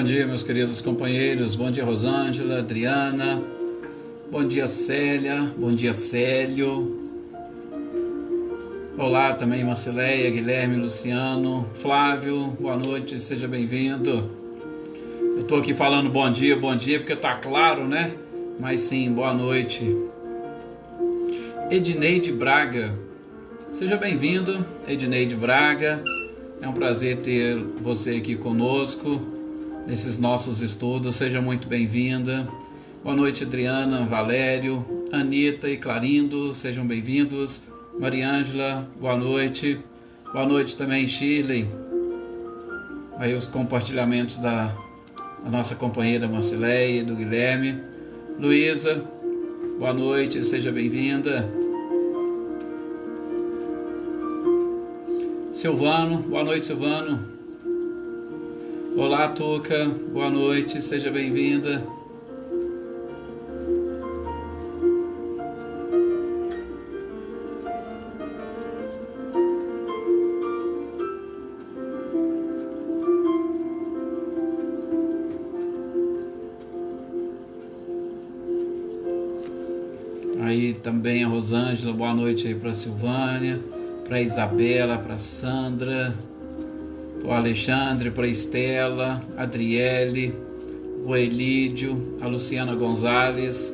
Bom dia, meus queridos companheiros. Bom dia, Rosângela, Adriana. Bom dia, Célia. Bom dia, Célio. Olá também, Marcileia, Guilherme, Luciano, Flávio. Boa noite, seja bem-vindo. Eu estou aqui falando bom dia, porque tá claro, né? Mas sim, boa noite. Edneide Braga. Seja bem-vindo, Edneide Braga. É um prazer ter você aqui conosco nesses nossos estudos. Seja muito bem-vinda. Boa noite, Adriana, Valério, Anitta e Clarindo. Sejam bem-vindos. Mariângela, boa noite. Boa noite também, Shirley. Aí os compartilhamentos da nossa companheira Marcileia e do Guilherme. Luísa, boa noite, seja bem-vinda. Silvano, boa noite, Silvano. Olá, Tuca, boa noite, seja bem-vinda. Aí também a Rosângela, boa noite aí para a Silvânia, para a Isabela, para a Sandra, para o Alexandre, para a Estela, a Adriele, o Elídio, a Luciana Gonzalez.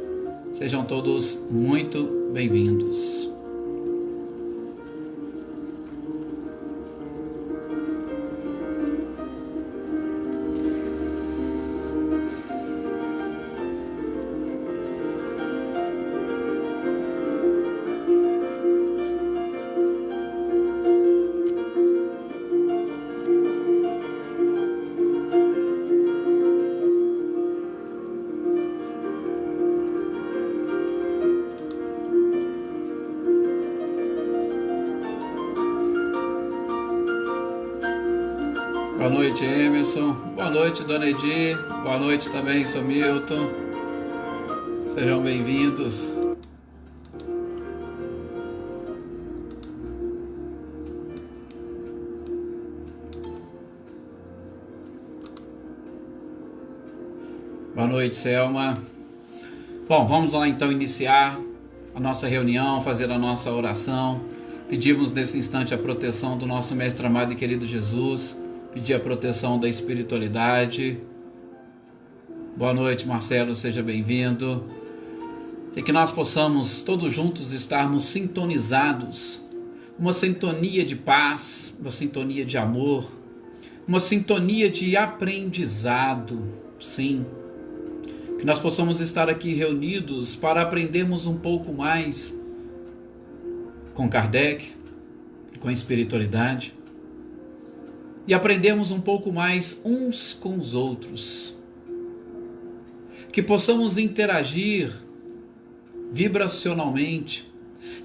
Sejam todos muito bem-vindos. Boa noite, Emerson. Boa noite, Dona Edi. Boa noite também, Sr. Milton. Sejam bem-vindos. Boa noite, Selma. Bom, vamos lá então iniciar a nossa reunião, fazer a nossa oração. Pedimos nesse instante a proteção do nosso Mestre amado e querido Jesus. Pedir a proteção da espiritualidade. Boa noite, Marcelo, seja bem-vindo. E que nós possamos todos juntos estarmos sintonizados. Uma sintonia de paz, uma sintonia de amor, uma sintonia de aprendizado, sim. Que nós possamos estar aqui reunidos para aprendermos um pouco mais com Kardec, com a espiritualidade. E aprendemos um pouco mais uns com os outros. Que possamos interagir vibracionalmente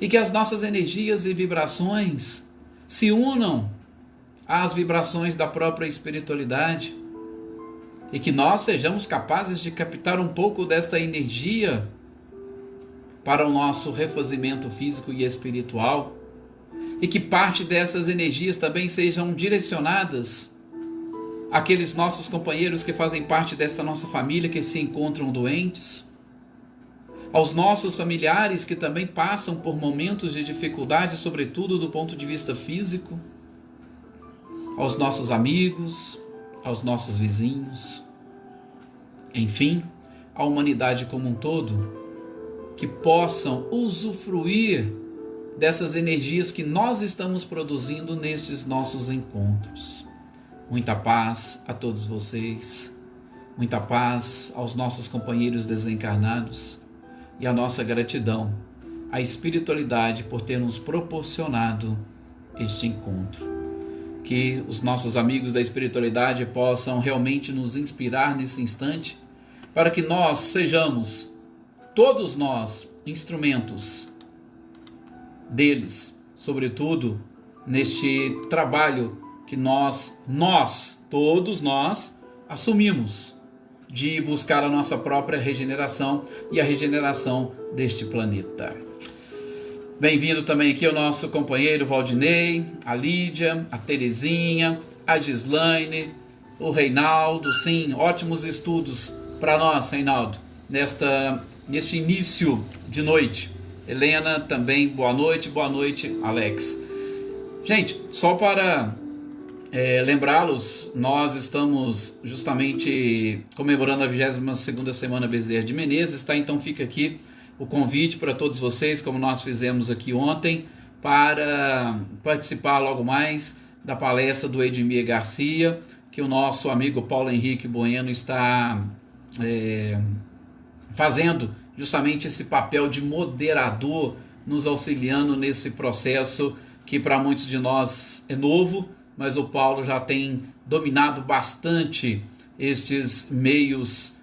e que as nossas energias e vibrações se unam às vibrações da própria espiritualidade e que nós sejamos capazes de captar um pouco desta energia para o nosso refazimento físico e espiritual. E que parte dessas energias também sejam direcionadas àqueles nossos companheiros que fazem parte desta nossa família, que se encontram doentes, aos nossos familiares que também passam por momentos de dificuldade, sobretudo do ponto de vista físico, aos nossos amigos, aos nossos vizinhos, enfim, à humanidade como um todo, que possam usufruir dessas energias que nós estamos produzindo nestes nossos encontros. Muita paz a todos vocês, muita paz aos nossos companheiros desencarnados e a nossa gratidão à espiritualidade por ter nos proporcionado este encontro. Que os nossos amigos da espiritualidade possam realmente nos inspirar nesse instante para que nós sejamos, todos nós, instrumentos deles, sobretudo neste trabalho que todos nós assumimos de buscar a nossa própria regeneração e a regeneração deste planeta. Bem-vindo também aqui o nosso companheiro Valdinei, a Lídia, a Terezinha, a Gislaine, o Reinaldo, sim, ótimos estudos para nós, Reinaldo, neste início de noite. Helena também, boa noite, Alex. Gente, só para lembrá-los, nós estamos justamente comemorando a 22ª Semana Bezerra de Menezes, tá? Então fica aqui o convite para todos vocês, como nós fizemos aqui ontem, para participar logo mais da palestra do Edmir Garcia, que o nosso amigo Paulo Henrique Bueno está fazendo justamente esse papel de moderador, nos auxiliando nesse processo que para muitos de nós é novo, mas o Paulo já tem dominado bastante estes meios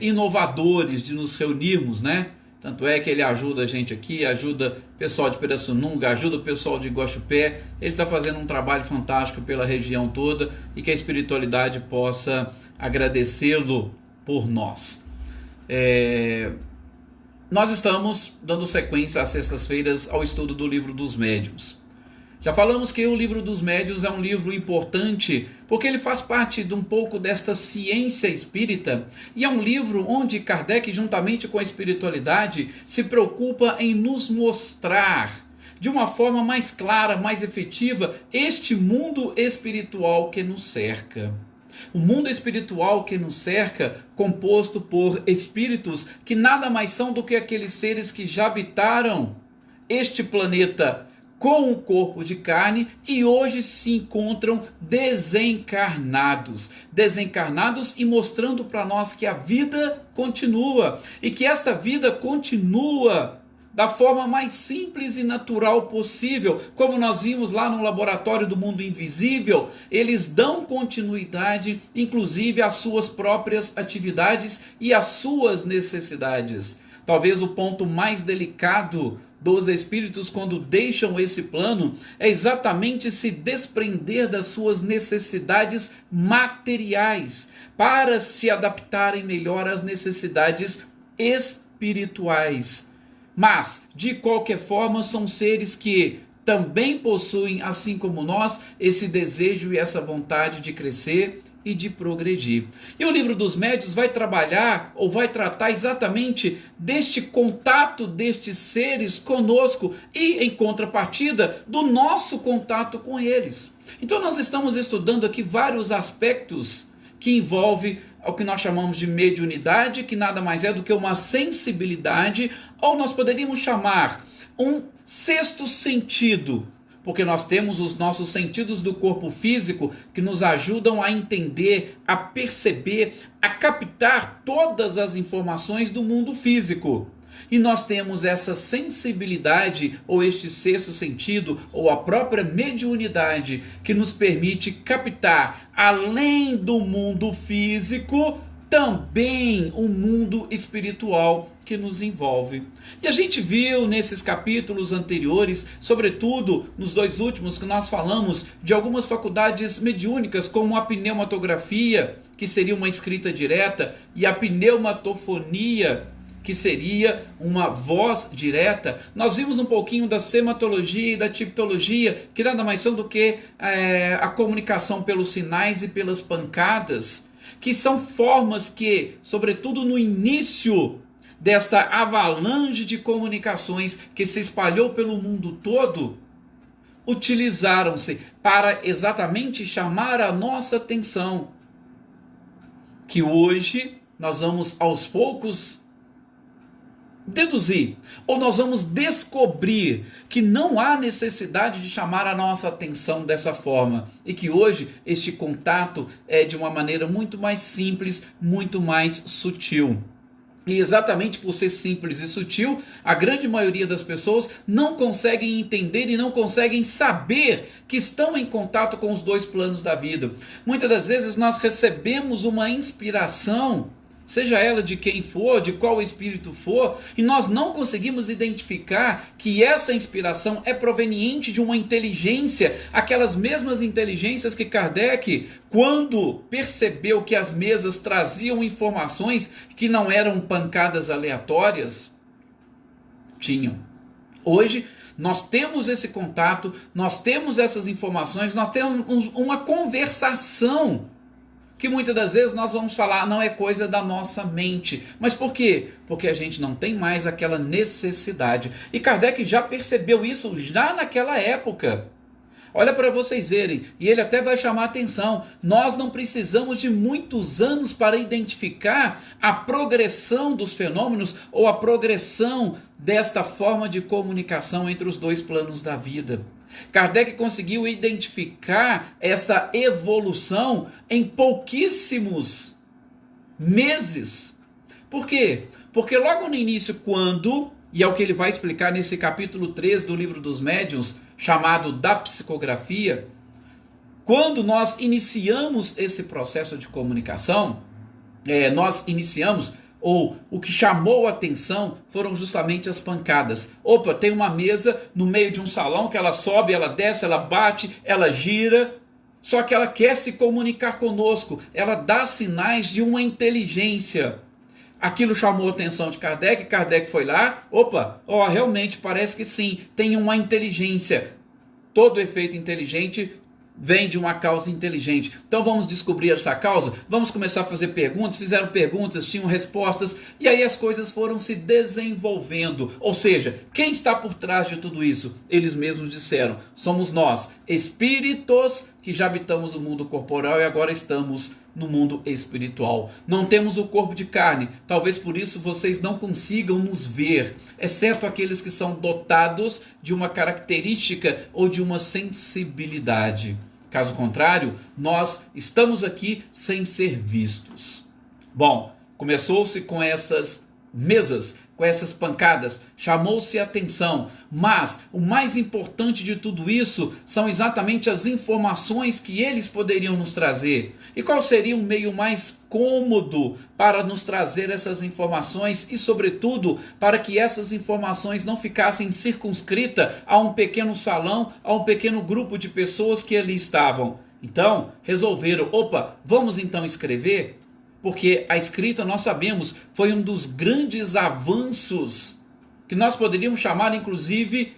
inovadores de nos reunirmos, né? Tanto é que ele ajuda a gente aqui, ajuda o pessoal de Pirassununga, ajuda o pessoal de Guaxupé. Ele está fazendo um trabalho fantástico pela região toda e que a espiritualidade possa agradecê-lo por nós. Nós estamos dando sequência às sextas-feiras ao estudo do Livro dos Médiuns. Já falamos que o Livro dos Médiuns é um livro importante porque ele faz parte de um pouco desta ciência espírita e é um livro onde Kardec, juntamente com a espiritualidade, se preocupa em nos mostrar de uma forma mais clara, mais efetiva, este mundo espiritual que nos cerca. O mundo espiritual que nos cerca, composto por espíritos que nada mais são do que aqueles seres que já habitaram este planeta com o corpo de carne e hoje se encontram desencarnados e mostrando para nós que a vida continua e que esta vida continua da forma mais simples e natural possível. Como nós vimos lá no laboratório do mundo invisível, eles dão continuidade inclusive às suas próprias atividades e às suas necessidades. Talvez o ponto mais delicado dos espíritos quando deixam esse plano é exatamente se desprender das suas necessidades materiais para se adaptarem melhor às necessidades espirituais. Mas, de qualquer forma, são seres que também possuem, assim como nós, esse desejo e essa vontade de crescer e de progredir. E o Livro dos Médiuns vai trabalhar ou vai tratar exatamente deste contato destes seres conosco e, em contrapartida, do nosso contato com eles. Então nós estamos estudando aqui vários aspectos que envolvem o que nós chamamos de mediunidade, que nada mais é do que uma sensibilidade, ou nós poderíamos chamar um sexto sentido, porque nós temos os nossos sentidos do corpo físico que nos ajudam a entender, a perceber, a captar todas as informações do mundo físico. E nós temos essa sensibilidade, ou este sexto sentido, ou a própria mediunidade, que nos permite captar, além do mundo físico, também o mundo espiritual que nos envolve. E a gente viu nesses capítulos anteriores, sobretudo nos dois últimos, que nós falamos de algumas faculdades mediúnicas, como a pneumatografia, que seria uma escrita direta, e a pneumatofonia, que seria uma voz direta. Nós vimos um pouquinho da sematologia e da tiptologia, que nada mais são do que a comunicação pelos sinais e pelas pancadas, que são formas que, sobretudo no início desta avalanche de comunicações que se espalhou pelo mundo todo, utilizaram-se para exatamente chamar a nossa atenção, que hoje nós vamos aos poucos deduzir, ou nós vamos descobrir que não há necessidade de chamar a nossa atenção dessa forma, e que hoje este contato é de uma maneira muito mais simples, muito mais sutil. E exatamente por ser simples e sutil, a grande maioria das pessoas não conseguem entender e não conseguem saber que estão em contato com os dois planos da vida. Muitas das vezes nós recebemos uma inspiração, seja ela de quem for, de qual espírito for, e nós não conseguimos identificar que essa inspiração é proveniente de uma inteligência, aquelas mesmas inteligências que Kardec, quando percebeu que as mesas traziam informações que não eram pancadas aleatórias, tinham. Hoje nós temos esse contato, nós temos essas informações, nós temos uma conversação que muitas das vezes nós vamos falar não é coisa da nossa mente. Mas por quê? Porque a gente não tem mais aquela necessidade. E Kardec já percebeu isso já naquela época. Olha para vocês verem, e ele até vai chamar a atenção, nós não precisamos de muitos anos para identificar a progressão dos fenômenos ou a progressão desta forma de comunicação entre os dois planos da vida. Kardec conseguiu identificar essa evolução em pouquíssimos meses. Por quê? Porque logo no início, e é o que ele vai explicar nesse capítulo 3 do Livro dos Médiuns, chamado da psicografia, quando nós iniciamos esse processo de comunicação, nós iniciamos, ou o que chamou a atenção foram justamente as pancadas. Opa, tem uma mesa no meio de um salão que ela sobe, ela desce, ela bate, ela gira, só que ela quer se comunicar conosco, ela dá sinais de uma inteligência. Aquilo chamou a atenção de Kardec, Kardec foi lá, realmente parece que sim, tem uma inteligência. Todo efeito inteligente vem de uma causa inteligente. Então vamos descobrir essa causa, vamos começar a fazer perguntas, fizeram perguntas, tinham respostas, e aí as coisas foram se desenvolvendo. Ou seja, quem está por trás de tudo isso? Eles mesmos disseram, somos nós, espíritos que já habitamos o mundo corporal e agora estamos no mundo espiritual. Não temos o corpo de carne, talvez por isso vocês não consigam nos ver, exceto aqueles que são dotados de uma característica ou de uma sensibilidade. Caso contrário, nós estamos aqui sem ser vistos. Bom, começou-se com essas mesas, com essas pancadas, chamou-se a atenção, mas o mais importante de tudo isso são exatamente as informações que eles poderiam nos trazer. E qual seria o meio mais cômodo para nos trazer essas informações e, sobretudo, para que essas informações não ficassem circunscritas a um pequeno salão, a um pequeno grupo de pessoas que ali estavam? Então, resolveram, vamos então escrever? Porque a escrita, nós sabemos, foi um dos grandes avanços que nós poderíamos chamar, inclusive,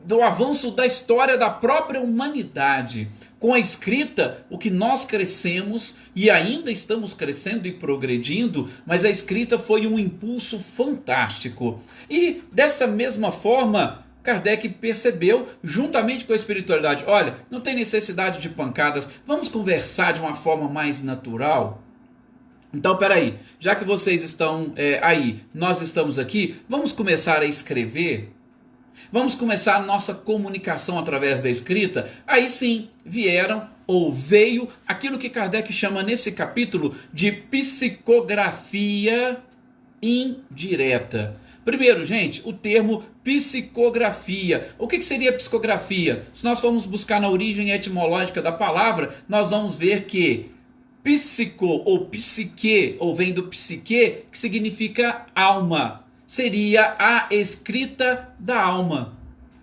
do avanço da história da própria humanidade. Com a escrita, o que nós crescemos e ainda estamos crescendo e progredindo, mas a escrita foi um impulso fantástico. E dessa mesma forma, Kardec percebeu, juntamente com a espiritualidade, olha, não tem necessidade de pancadas, vamos conversar de uma forma mais natural. Então, peraí, já que vocês estão aí, nós estamos aqui, vamos começar a escrever? Vamos começar a nossa comunicação através da escrita? Aí sim, veio aquilo que Kardec chama nesse capítulo de psicografia indireta. Primeiro, gente, o termo psicografia. O que seria psicografia? Se nós formos buscar na origem etimológica da palavra, nós vamos ver que psico ou psique, ou vem do psique, que significa alma. Seria a escrita da alma.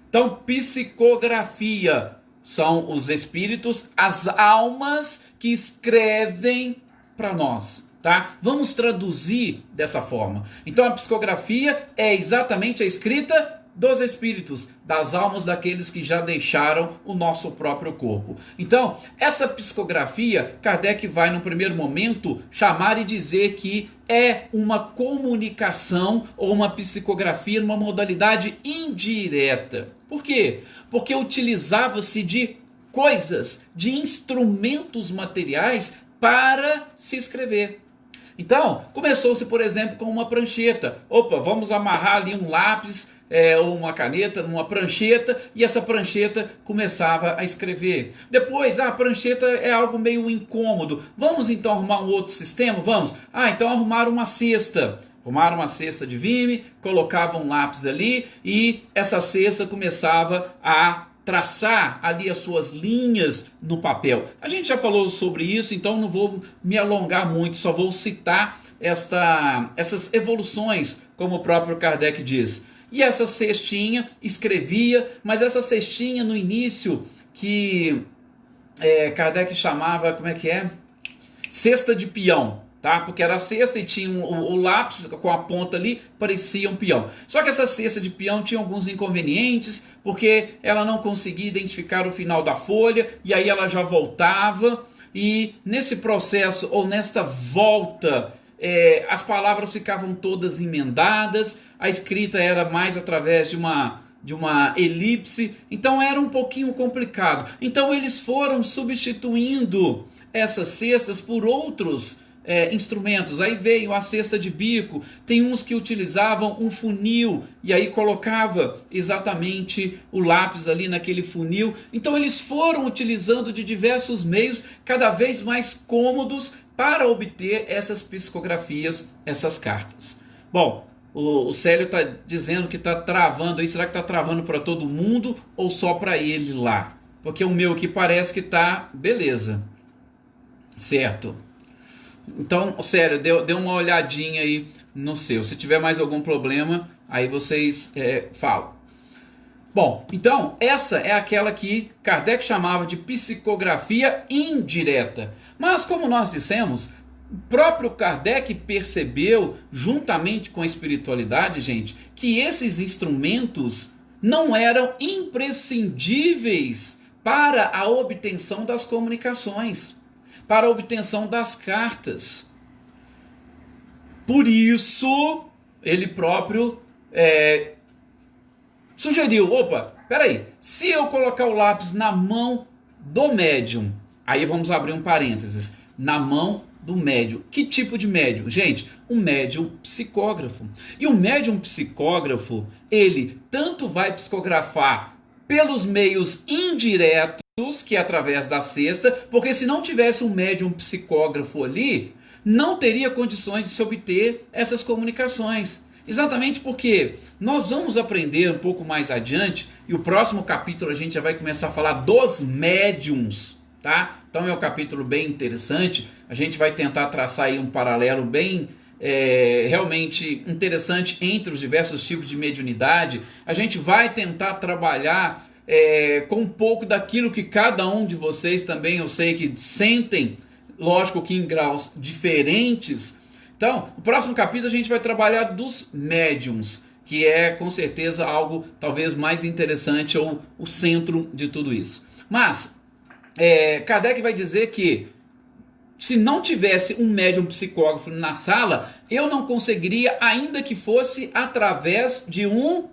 Então, psicografia são os espíritos, as almas que escrevem para nós. Tá? Vamos traduzir dessa forma. Então a psicografia é exatamente a escrita dos espíritos, das almas daqueles que já deixaram o nosso próprio corpo. Então, essa psicografia, Kardec vai no primeiro momento chamar e dizer que é uma comunicação ou uma psicografia numa modalidade indireta. Por quê? Porque utilizava-se de coisas, de instrumentos materiais para se escrever. Então, começou-se, por exemplo, com uma prancheta. Vamos amarrar ali um lápis ou uma caneta numa prancheta, e essa prancheta começava a escrever. Depois, a prancheta é algo meio incômodo. Vamos então arrumar um outro sistema? Vamos. Então arrumar uma cesta. Arrumaram uma cesta de vime, colocavam um lápis ali, e essa cesta começava a traçar ali as suas linhas no papel. A gente já falou sobre isso, então não vou me alongar muito, só vou citar essas evoluções, como o próprio Kardec diz. E essa cestinha escrevia, mas essa cestinha no início, que Kardec chamava, cesta de peão. Tá? Porque era a cesta e tinha o lápis com a ponta ali, parecia um peão. Só que essa cesta de peão tinha alguns inconvenientes, porque ela não conseguia identificar o final da folha, e aí ela já voltava. e nesse processo ou nesta volta, as palavras ficavam todas emendadas, a escrita era mais através de uma elipse, então era um pouquinho complicado. Então eles foram substituindo essas cestas por outros instrumentos. Aí veio a cesta de bico, tem uns que utilizavam um funil, e aí colocava exatamente o lápis ali naquele funil. Então eles foram utilizando de diversos meios, cada vez mais cômodos, para obter essas psicografias, essas cartas. Bom, o Célio está dizendo que está travando aí. Será que está travando para todo mundo ou só para ele lá? Porque o meu aqui parece que está beleza. Certo. Então, Célio, dê uma olhadinha aí no seu. Se tiver mais algum problema, aí vocês falam. Bom, então essa é aquela que Kardec chamava de psicografia indireta. Mas como nós dissemos, o próprio Kardec percebeu, juntamente com a espiritualidade, gente, que esses instrumentos não eram imprescindíveis para a obtenção das comunicações, para a obtenção das cartas. Por isso, ele próprio sugeriu, peraí, se eu colocar o lápis na mão do médium, aí vamos abrir um parênteses, na mão do médium. Que tipo de médium? Gente, um médium psicógrafo. E o médium psicógrafo, ele tanto vai psicografar pelos meios indiretos, que é através da cesta, porque se não tivesse um médium psicógrafo ali, não teria condições de se obter essas comunicações. Exatamente porque nós vamos aprender um pouco mais adiante, e o próximo capítulo a gente já vai começar a falar dos médiums, tá? Então é um capítulo bem interessante, a gente vai tentar traçar aí um paralelo bem realmente interessante entre os diversos tipos de mediunidade. A gente vai tentar trabalhar com um pouco daquilo que cada um de vocês também, eu sei que sentem, lógico que em graus diferentes. Então, no próximo capítulo a gente vai trabalhar dos médiums, que é com certeza algo talvez mais interessante, ou o centro de tudo isso. Mas, Kardec vai dizer que se não tivesse um médium psicógrafo na sala, eu não conseguiria, ainda que fosse através de um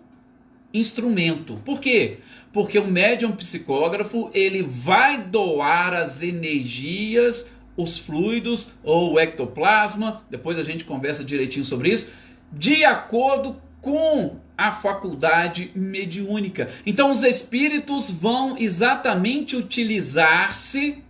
instrumento. Por quê? Porque o médium psicógrafo, ele vai doar as energias, os fluidos ou o ectoplasma, depois a gente conversa direitinho sobre isso, de acordo com a faculdade mediúnica. Então os espíritos vão exatamente utilizar-se,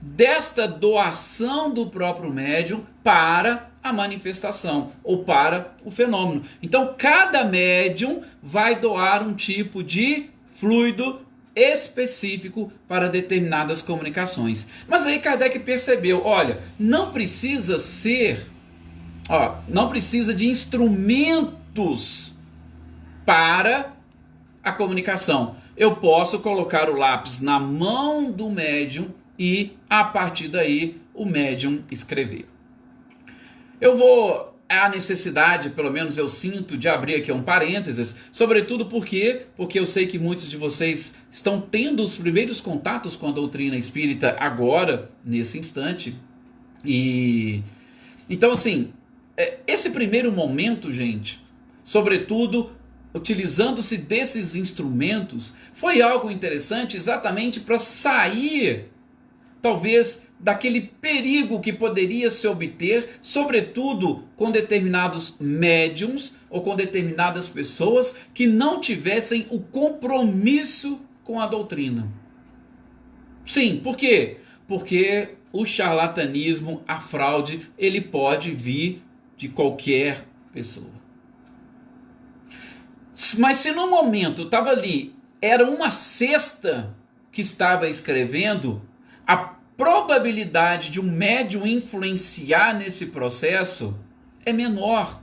desta doação do próprio médium para a manifestação ou para o fenômeno. Então cada médium vai doar um tipo de fluido específico para determinadas comunicações. Mas aí Kardec percebeu, olha, não precisa de instrumentos para a comunicação. Eu posso colocar o lápis na mão do médium e a partir daí o médium escrever. A necessidade, pelo menos eu sinto, de abrir aqui um parênteses, sobretudo porque eu sei que muitos de vocês estão tendo os primeiros contatos com a doutrina espírita agora, nesse instante. E então, assim, esse primeiro momento, gente, sobretudo utilizando-se desses instrumentos, foi algo interessante exatamente para sair, talvez, daquele perigo que poderia se obter, sobretudo com determinados médiums ou com determinadas pessoas que não tivessem o compromisso com a doutrina. Sim, por quê? Porque o charlatanismo, a fraude, ele pode vir de qualquer pessoa. Mas se no momento estava ali, era uma cesta que estava escrevendo, a probabilidade de um médium influenciar nesse processo é menor.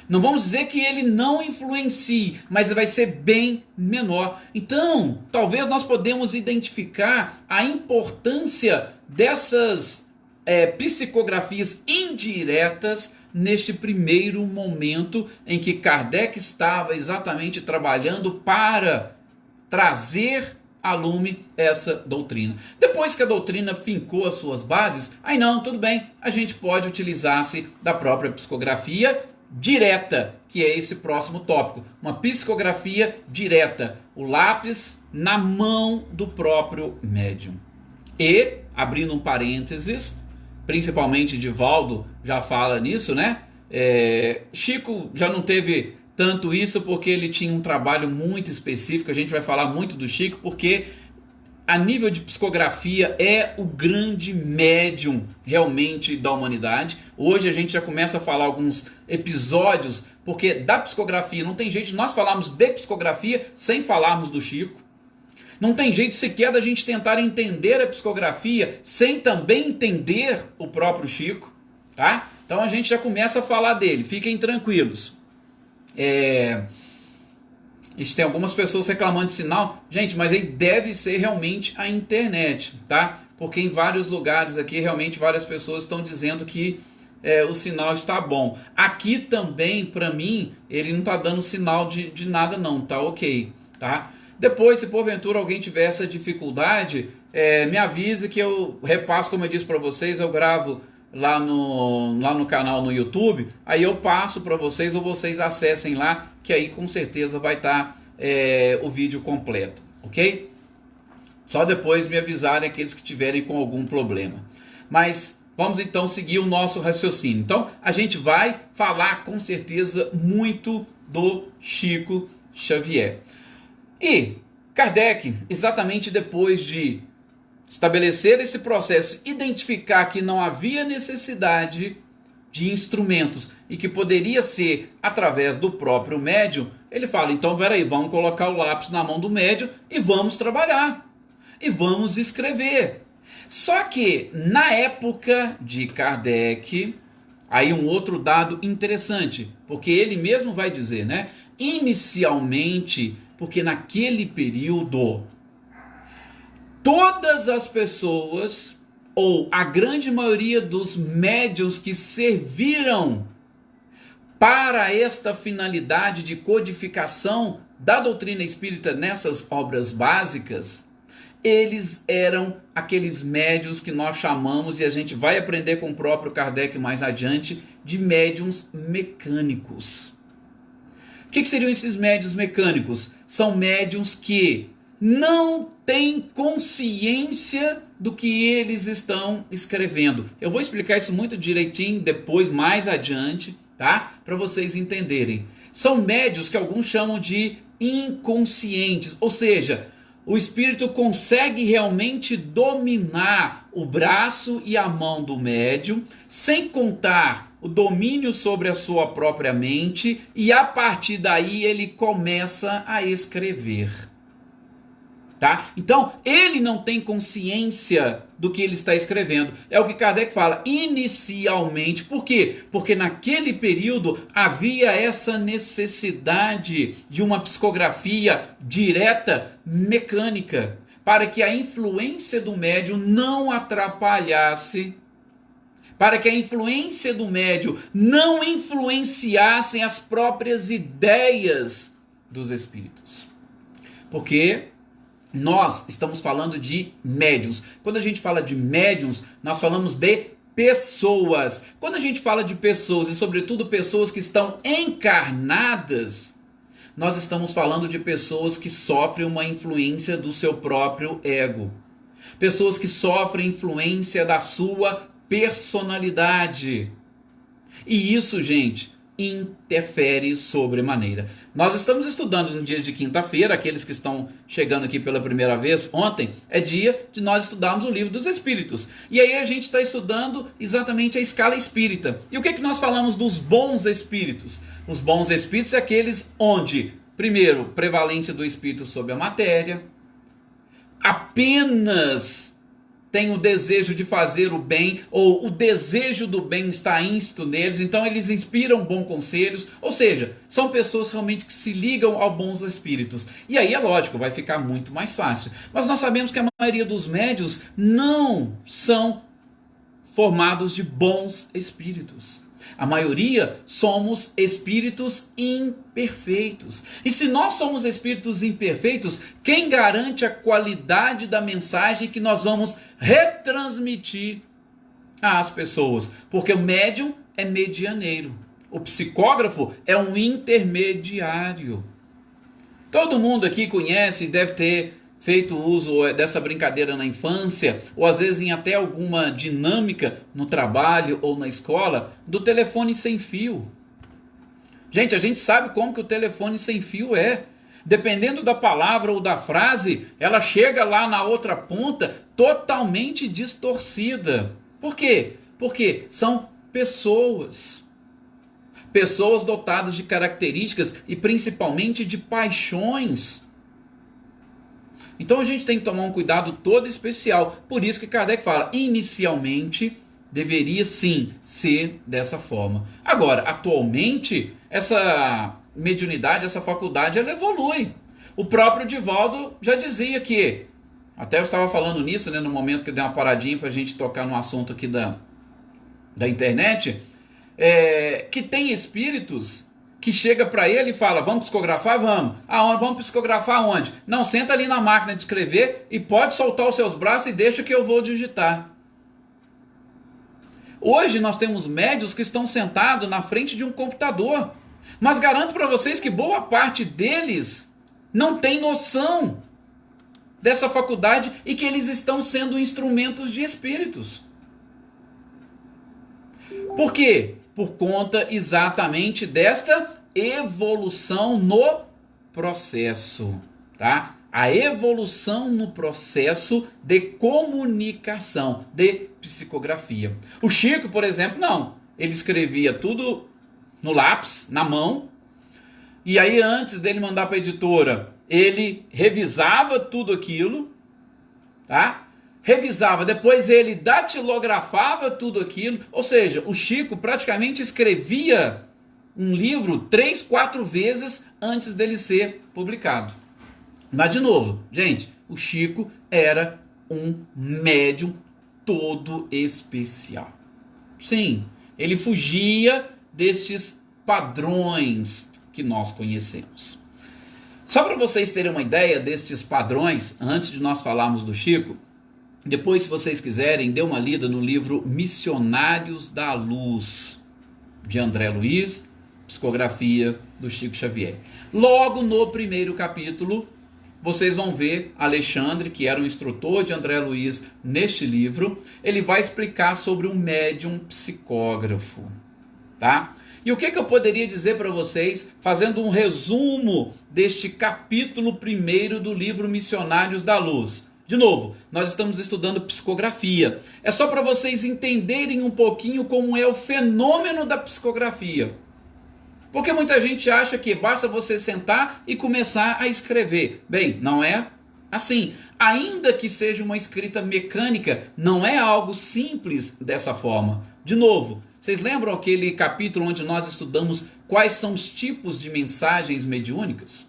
Não vamos dizer que ele não influencie, mas vai ser bem menor. Então, talvez nós podemos identificar a importância dessas psicografias indiretas neste primeiro momento em que Kardec estava exatamente trabalhando para trazer a lume essa doutrina. Depois que a doutrina fincou as suas bases, aí não, tudo bem, a gente pode utilizar-se da própria psicografia direta, que é esse próximo tópico. Uma psicografia direta, o lápis na mão do próprio médium. E, abrindo um parênteses, principalmente Divaldo já fala nisso, né? Chico já não teve tanto isso porque ele tinha um trabalho muito específico. A gente vai falar muito do Chico porque a nível de psicografia é o grande médium realmente da humanidade. Hoje a gente já começa a falar alguns episódios, porque da psicografia não tem jeito de nós falarmos de psicografia sem falarmos do Chico. Não tem jeito sequer da gente tentar entender a psicografia sem também entender o próprio Chico, tá? Então a gente já começa a falar dele, fiquem tranquilos. Tem algumas pessoas reclamando de sinal. Gente, mas aí deve ser realmente a internet, tá? Porque em vários lugares aqui, realmente várias pessoas estão dizendo que o sinal está bom. Aqui também, para mim, ele não está dando sinal de nada não, tá ok, tá? Depois, se porventura alguém tiver essa dificuldade, me avise que eu repasso, como eu disse para vocês, eu gravo lá no canal no YouTube, aí eu passo para vocês ou vocês acessem lá, que aí com certeza vai estar o vídeo completo, ok? Só depois me avisarem aqueles que tiverem com algum problema. Mas vamos então seguir o nosso raciocínio. Então a gente vai falar com certeza muito do Chico Xavier. E Kardec, exatamente depois de estabelecer esse processo, identificar que não havia necessidade de instrumentos e que poderia ser através do próprio médium, ele fala, então peraí, vamos colocar o lápis na mão do médium e vamos trabalhar, e vamos escrever. Só que na época de Kardec, aí um outro dado interessante, porque ele mesmo vai dizer, né? Inicialmente, porque naquele período todas as pessoas, ou a grande maioria dos médiuns que serviram para esta finalidade de codificação da doutrina espírita nessas obras básicas, eles eram aqueles médiuns que nós chamamos, e a gente vai aprender com o próprio Kardec mais adiante, de médiuns mecânicos. O que seriam esses médiuns mecânicos? São médiuns que não têm consciência do que eles estão escrevendo. Eu vou explicar isso muito direitinho depois, mais adiante, tá? Para vocês entenderem. São médiuns que alguns chamam de inconscientes, ou seja, o espírito consegue realmente dominar o braço e a mão do médium, sem contar o domínio sobre a sua própria mente, e a partir daí ele começa a escrever. Tá? Então, ele não tem consciência do que ele está escrevendo. É o que Kardec fala, inicialmente. Por quê? Porque naquele período havia essa necessidade de uma psicografia direta, mecânica, para que a influência do médium não atrapalhasse, para que a influência do médium não influenciasse as próprias ideias dos espíritos. Porque nós estamos falando de médiuns. Quando a gente fala de médiuns, nós falamos de pessoas. Quando a gente fala de pessoas, e sobretudo pessoas que estão encarnadas, nós estamos falando de pessoas que sofrem uma influência do seu próprio ego. Pessoas que sofrem influência da sua personalidade. E isso, gente, interfere sobremaneira. Nós estamos estudando no dia de quinta-feira, aqueles que estão chegando aqui pela primeira vez, ontem é dia de nós estudarmos o Livro dos Espíritos. E aí a gente está estudando exatamente a escala espírita. E o que nós falamos dos bons espíritos? Os bons espíritos é aqueles onde, primeiro, prevalência do espírito sobre a matéria, apenas tem o desejo de fazer o bem, ou o desejo do bem está íncito neles, então eles inspiram bons conselhos, ou seja, são pessoas realmente que se ligam aos bons espíritos. E aí é lógico, vai ficar muito mais fácil. Mas nós sabemos que a maioria dos médiuns não são formados de bons espíritos. A maioria somos espíritos imperfeitos. E se nós somos espíritos imperfeitos, quem garante a qualidade da mensagem que nós vamos retransmitir às pessoas? Porque o médium é medianeiro. O psicógrafo é um intermediário. Todo mundo aqui conhece, deve ter feito uso dessa brincadeira na infância, ou às vezes em até alguma dinâmica no trabalho ou na escola, do telefone sem fio. Gente, a gente sabe como que o telefone sem fio é. Dependendo da palavra ou da frase, ela chega lá na outra ponta totalmente distorcida. Por quê? Porque são pessoas. Pessoas dotadas de características e principalmente de paixões. Então a gente tem que tomar um cuidado todo especial. Por isso que Kardec fala, inicialmente deveria sim ser dessa forma. Agora, atualmente, essa mediunidade, essa faculdade, ela evolui. O próprio Divaldo já dizia que, até eu estava falando nisso, né, no momento que eu dei uma paradinha para a gente tocar no assunto aqui da internet, que tem espíritos que chega para ele e fala, vamos psicografar? Vamos. Aonde? Vamos psicografar onde? Não, senta ali na máquina de escrever e pode soltar os seus braços e deixa que eu vou digitar. Hoje nós temos médios que estão sentados na frente de um computador, mas garanto para vocês que boa parte deles não tem noção dessa faculdade e que eles estão sendo instrumentos de espíritos. Por quê? Por conta exatamente desta evolução no processo, tá? A evolução no processo de comunicação, de psicografia. O Chico, por exemplo, não. Ele escrevia tudo no lápis, na mão, e aí antes dele mandar para a editora, ele revisava tudo aquilo, tá? Revisava, depois ele datilografava tudo aquilo, ou seja, o Chico praticamente escrevia um livro 3, 4 vezes antes dele ser publicado. Mas de novo, gente, o Chico era um médium todo especial. Sim, ele fugia destes padrões que nós conhecemos. Só para vocês terem uma ideia destes padrões, antes de nós falarmos do Chico, depois, se vocês quiserem, dê uma lida no livro Missionários da Luz, de André Luiz, psicografia do Chico Xavier. Logo no primeiro capítulo, vocês vão ver Alexandre, que era o instrutor de André Luiz neste livro, ele vai explicar sobre um médium psicógrafo, tá? E o que eu poderia dizer para vocês, fazendo um resumo deste capítulo primeiro do livro Missionários da Luz? De novo, nós estamos estudando psicografia. É só para vocês entenderem um pouquinho como é o fenômeno da psicografia. Porque muita gente acha que basta você sentar e começar a escrever. Bem, não é assim. Ainda que seja uma escrita mecânica, não é algo simples dessa forma. De novo, vocês lembram aquele capítulo onde nós estudamos quais são os tipos de mensagens mediúnicas?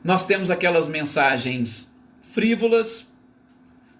Nós temos aquelas mensagens frívolas,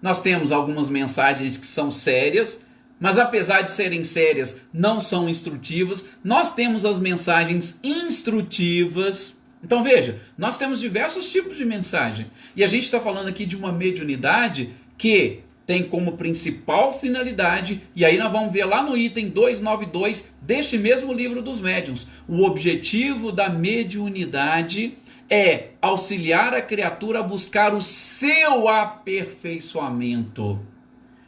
nós temos algumas mensagens que são sérias, mas apesar de serem sérias, não são instrutivas. Nós temos as mensagens instrutivas. Então veja, nós temos diversos tipos de mensagem, e a gente está falando aqui de uma mediunidade que tem como principal finalidade, e aí nós vamos ver lá no item 292 deste mesmo livro dos médiuns, o objetivo da mediunidade é auxiliar a criatura a buscar o seu aperfeiçoamento.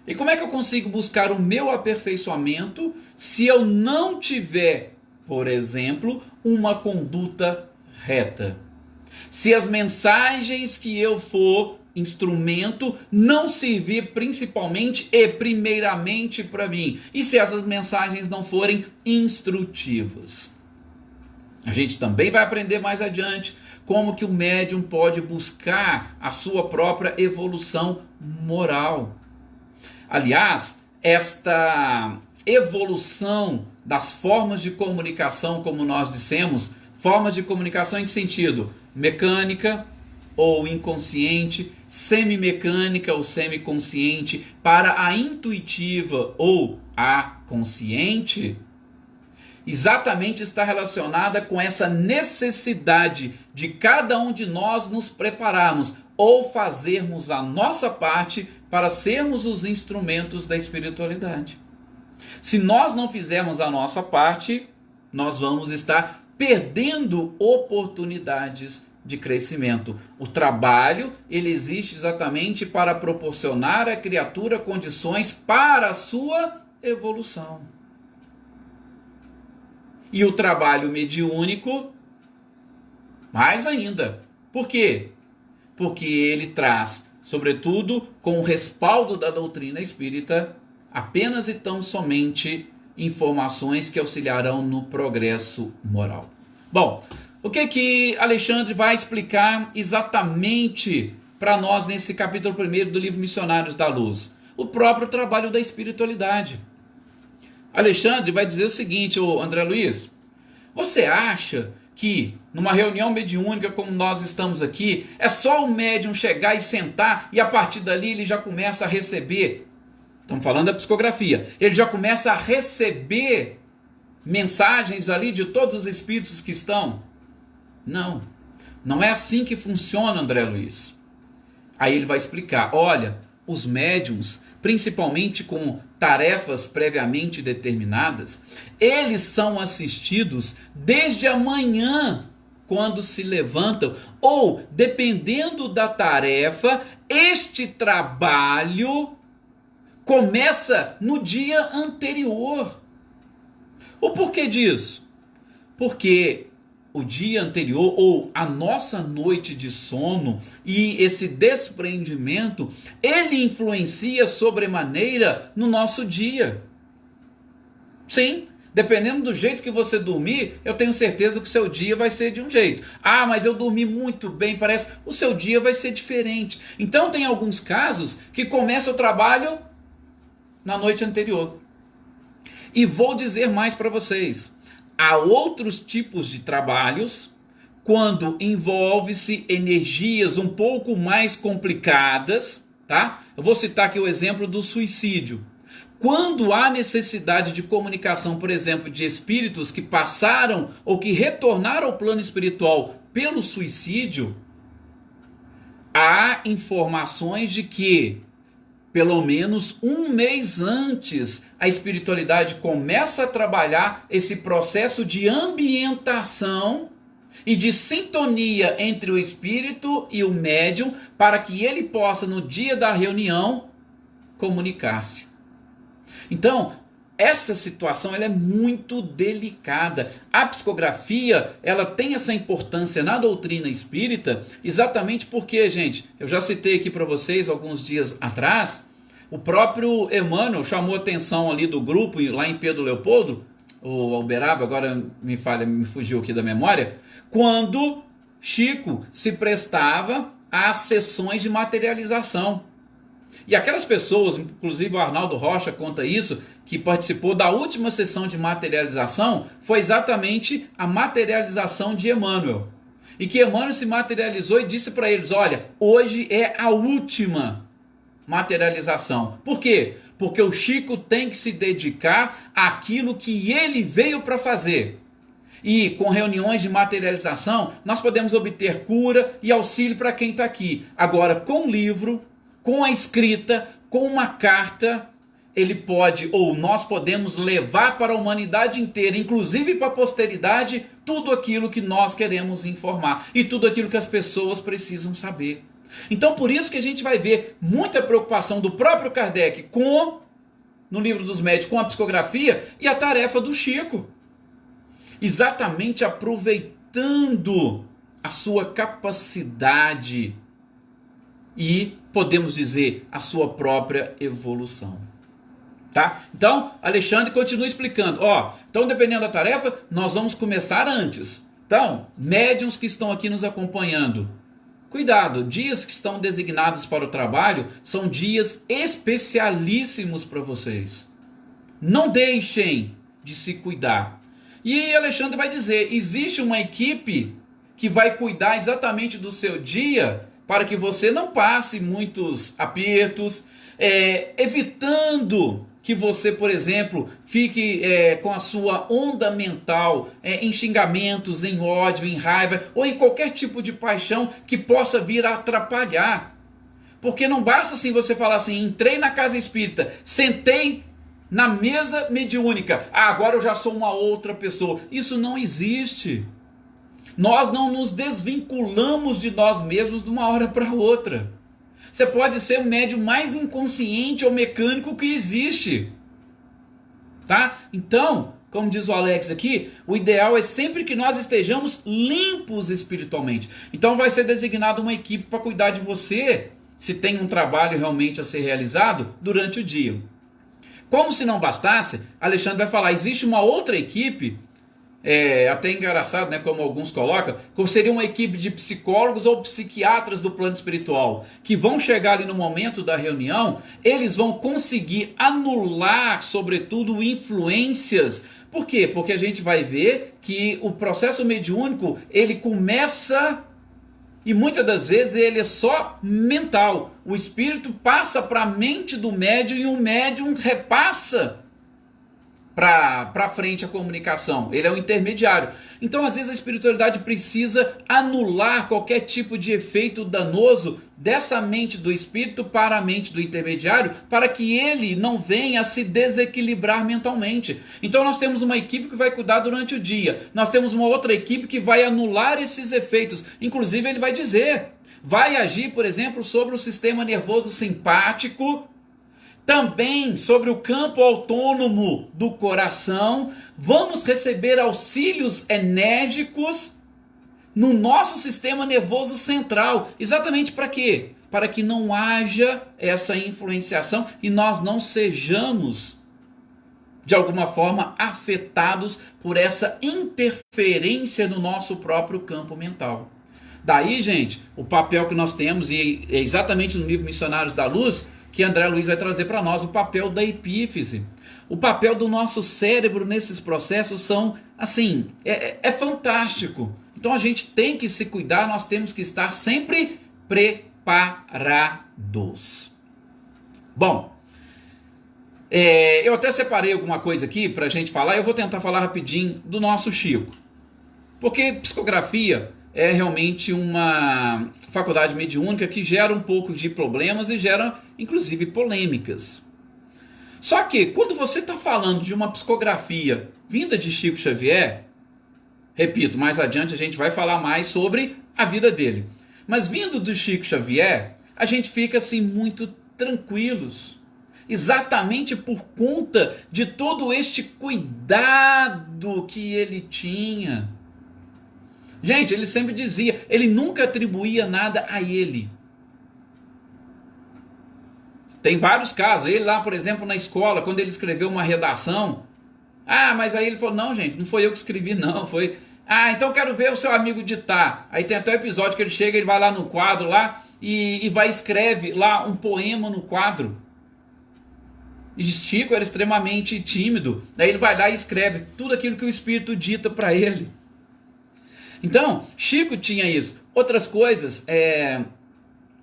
E como é que eu consigo buscar o meu aperfeiçoamento se eu não tiver, por exemplo, uma conduta reta? Se as mensagens que eu for instrumento não servir principalmente e primeiramente para mim, e se essas mensagens não forem instrutivas? A gente também vai aprender mais adiante como que o médium pode buscar a sua própria evolução moral. Aliás, esta evolução das formas de comunicação, como nós dissemos, formas de comunicação em que sentido? Mecânica ou inconsciente, semimecânica ou semiconsciente, para a intuitiva ou a consciente. exatamente está relacionada com essa necessidade de cada um de nós nos prepararmos ou fazermos a nossa parte para sermos os instrumentos da espiritualidade. Se nós não fizermos a nossa parte, nós vamos estar perdendo oportunidades de crescimento. O trabalho, ele existe exatamente para proporcionar à criatura condições para a sua evolução. E o trabalho mediúnico, mais ainda. Por quê? Porque ele traz, sobretudo com o respaldo da doutrina espírita, apenas e tão somente informações que auxiliarão no progresso moral. Bom, o que Alexandre vai explicar exatamente para nós nesse capítulo 1 do livro Missionários da Luz? O próprio trabalho da espiritualidade. Alexandre vai dizer o seguinte, André Luiz, você acha que numa reunião mediúnica como nós estamos aqui, é só o médium chegar e sentar e a partir dali ele já começa a receber, estamos falando da psicografia, ele já começa a receber mensagens ali de todos os espíritos que estão? Não, não é assim que funciona, André Luiz. Aí ele vai explicar, olha, os médiums, principalmente com tarefas previamente determinadas, eles são assistidos desde a manhã, quando se levantam, ou, dependendo da tarefa, este trabalho começa no dia anterior. O porquê disso? Porque o dia anterior, ou a nossa noite de sono e esse desprendimento, ele influencia sobremaneira no nosso dia. Sim, dependendo do jeito que você dormir, eu tenho certeza que o seu dia vai ser de um jeito. Ah, mas eu dormi muito bem, parece, o seu dia vai ser diferente. Então tem alguns casos que começa o trabalho na noite anterior. E vou dizer mais para vocês. Há outros tipos de trabalhos quando envolve-se energias um pouco mais complicadas, tá? Eu vou citar aqui o exemplo do suicídio. Quando há necessidade de comunicação, por exemplo, de espíritos que passaram ou que retornaram ao plano espiritual pelo suicídio, há informações de que pelo menos um mês antes, a espiritualidade começa a trabalhar esse processo de ambientação e de sintonia entre o espírito e o médium, para que ele possa, no dia da reunião, comunicar-se. Então, essa situação ela é muito delicada. A psicografia ela tem essa importância na doutrina espírita exatamente porque, gente, eu já citei aqui para vocês alguns dias atrás, o próprio Emmanuel chamou a atenção ali do grupo lá em Pedro Leopoldo, o Alberaba, agora me fugiu aqui da memória, quando Chico se prestava às sessões de materialização. E aquelas pessoas, inclusive o Arnaldo Rocha conta isso, que participou da última sessão de materialização, foi exatamente a materialização de Emmanuel. E que Emmanuel se materializou e disse para eles, olha, hoje é a última materialização. Por quê? Porque o Chico tem que se dedicar àquilo que ele veio para fazer. E com reuniões de materialização, nós podemos obter cura e auxílio para quem está aqui. Agora, com o livro, com a escrita, com uma carta, ele pode, ou nós podemos levar para a humanidade inteira, inclusive para a posteridade, tudo aquilo que nós queremos informar e tudo aquilo que as pessoas precisam saber. Então, por isso que a gente vai ver muita preocupação do próprio Kardec no Livro dos Médiuns, com a psicografia e a tarefa do Chico. Exatamente aproveitando a sua capacidade e, podemos dizer, a sua própria evolução. Tá? Então, Alexandre continua explicando. Então, dependendo da tarefa, nós vamos começar antes. Então, médiuns que estão aqui nos acompanhando, cuidado, dias que estão designados para o trabalho são dias especialíssimos para vocês. Não deixem de se cuidar. E Alexandre vai dizer, existe uma equipe que vai cuidar exatamente do seu dia para que você não passe muitos apertos, evitando que você, por exemplo, fique com a sua onda mental em xingamentos, em ódio, em raiva ou em qualquer tipo de paixão que possa vir a atrapalhar. Porque não basta assim você falar assim, entrei na casa espírita, sentei na mesa mediúnica, agora eu já sou uma outra pessoa. Isso não existe. Nós não nos desvinculamos de nós mesmos de uma hora para outra. Você pode ser o médium mais inconsciente ou mecânico que existe. Tá? Então, como diz o Alex aqui, o ideal é sempre que nós estejamos limpos espiritualmente. Então vai ser designada uma equipe para cuidar de você, se tem um trabalho realmente a ser realizado durante o dia. Como se não bastasse, Alexandre vai falar, existe uma outra equipe, até engraçado, né, como alguns colocam, como seria uma equipe de psicólogos ou psiquiatras do plano espiritual, que vão chegar ali no momento da reunião, eles vão conseguir anular, sobretudo, influências. Por quê? Porque a gente vai ver que o processo mediúnico, ele começa, e muitas das vezes ele é só mental. O espírito passa para a mente do médium e o médium repassa para frente a comunicação. Ele é o intermediário. Então, às vezes, a espiritualidade precisa anular qualquer tipo de efeito danoso dessa mente do espírito para a mente do intermediário, para que ele não venha a se desequilibrar mentalmente. Então, nós temos uma equipe que vai cuidar durante o dia. Nós temos uma outra equipe que vai anular esses efeitos. Inclusive, ele vai dizer, vai agir, por exemplo, sobre o sistema nervoso simpático, também sobre o campo autônomo do coração. Vamos receber auxílios enérgicos no nosso sistema nervoso central. Exatamente para quê? Para que não haja essa influenciação e nós não sejamos, de alguma forma, afetados por essa interferência no nosso próprio campo mental. Daí, gente, o papel que nós temos, e é exatamente no livro Missionários da Luz, que André Luiz vai trazer para nós, o papel da epífise. O papel do nosso cérebro nesses processos são, assim, é fantástico. Então a gente tem que se cuidar, nós temos que estar sempre preparados. Bom, eu até separei alguma coisa aqui para a gente falar, eu vou tentar falar rapidinho do nosso Chico. Porque psicografia é realmente uma faculdade mediúnica que gera um pouco de problemas e gera, inclusive, polêmicas. Só que, quando você está falando de uma psicografia vinda de Chico Xavier, repito, mais adiante a gente vai falar mais sobre a vida dele, mas vindo do Chico Xavier, a gente fica assim muito tranquilos, exatamente por conta de todo este cuidado que ele tinha. Gente, ele sempre dizia, ele nunca atribuía nada a ele. Tem vários casos, ele lá, por exemplo, na escola, quando ele escreveu uma redação, mas aí ele falou, não, gente, não foi eu que escrevi, não, foi... então eu quero ver o seu amigo ditar. Aí tem até o episódio que ele chega, ele vai lá no quadro lá, e vai escreve lá um poema no quadro. E Chico era extremamente tímido, daí ele vai lá e escreve tudo aquilo que o Espírito dita para ele. Então, Chico tinha isso. Outras coisas,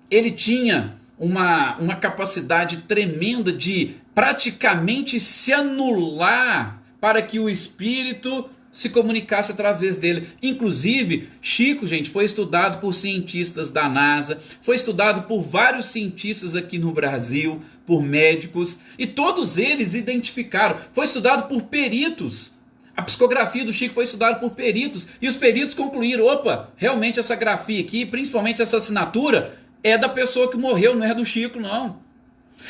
ele tinha uma capacidade tremenda de praticamente se anular para que o espírito se comunicasse através dele. Inclusive, Chico, gente, foi estudado por cientistas da NASA, foi estudado por vários cientistas aqui no Brasil, por médicos, e todos eles identificaram. Foi estudado por peritos. A psicografia do Chico foi estudada por peritos, e os peritos concluíram, realmente essa grafia aqui, principalmente essa assinatura, é da pessoa que morreu, não é do Chico, não.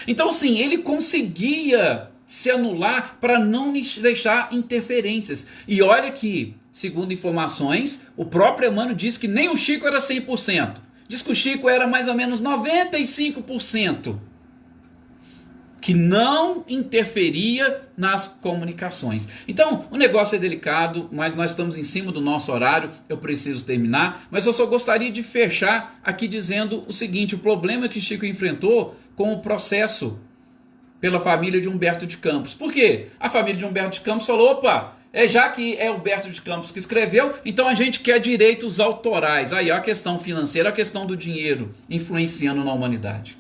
Então, assim, ele conseguia se anular para não deixar interferências. E olha que, segundo informações, o próprio Emmanuel diz que nem o Chico era 100%. Diz que o Chico era mais ou menos 95%. Que não interferia nas comunicações. Então, o negócio é delicado, mas nós estamos em cima do nosso horário, eu preciso terminar, mas eu só gostaria de fechar aqui dizendo o seguinte, o problema que Chico enfrentou com o processo pela família de Humberto de Campos. Por quê? A família de Humberto de Campos falou, já que é Humberto de Campos que escreveu, então a gente quer direitos autorais. Aí a questão financeira, a questão do dinheiro influenciando na humanidade.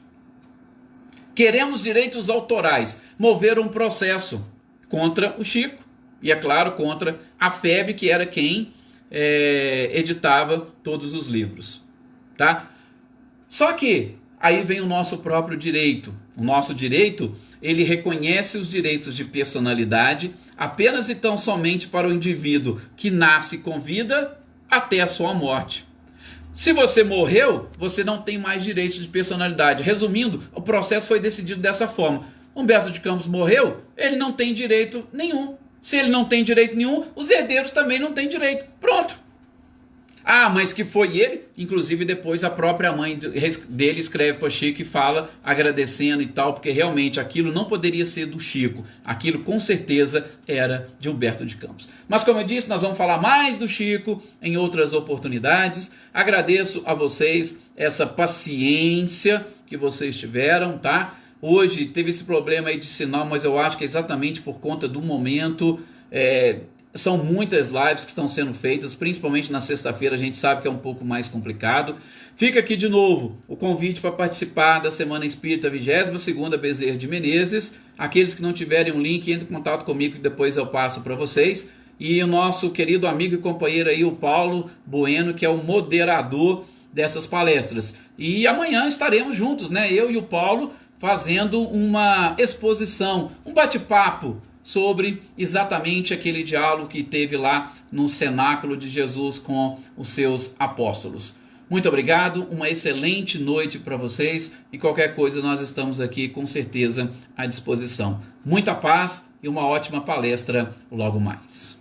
Queremos direitos autorais. Moveram um processo contra o Chico e, é claro, contra a FEB, que era quem editava todos os livros. Tá? Só que aí vem o nosso próprio direito. O nosso direito, ele reconhece os direitos de personalidade apenas e tão somente para o indivíduo que nasce com vida até a sua morte. Se você morreu, você não tem mais direitos de personalidade. Resumindo, o processo foi decidido dessa forma. Humberto de Campos morreu, ele não tem direito nenhum. Se ele não tem direito nenhum, os herdeiros também não têm direito. Pronto. Ah, mas que foi ele? Inclusive depois a própria mãe dele escreve para Chico e fala agradecendo e tal, porque realmente aquilo não poderia ser do Chico. Aquilo com certeza era de Humberto de Campos. Mas como eu disse, nós vamos falar mais do Chico em outras oportunidades. Agradeço a vocês essa paciência que vocês tiveram, tá? Hoje teve esse problema aí de sinal, mas eu acho que é exatamente por conta do momento. São muitas lives que estão sendo feitas, principalmente na sexta-feira, a gente sabe que é um pouco mais complicado. Fica aqui de novo o convite para participar da Semana Espírita 22ª Bezerra de Menezes. Aqueles que não tiverem um link, entrem em contato comigo que depois eu passo para vocês. E o nosso querido amigo e companheiro aí, o Paulo Bueno, que é o moderador dessas palestras. E amanhã estaremos juntos, né? Eu e o Paulo fazendo uma exposição, um bate-papo sobre exatamente aquele diálogo que teve lá no cenáculo de Jesus com os seus apóstolos. Muito obrigado, uma excelente noite para vocês e qualquer coisa nós estamos aqui com certeza à disposição. Muita paz e uma ótima palestra logo mais.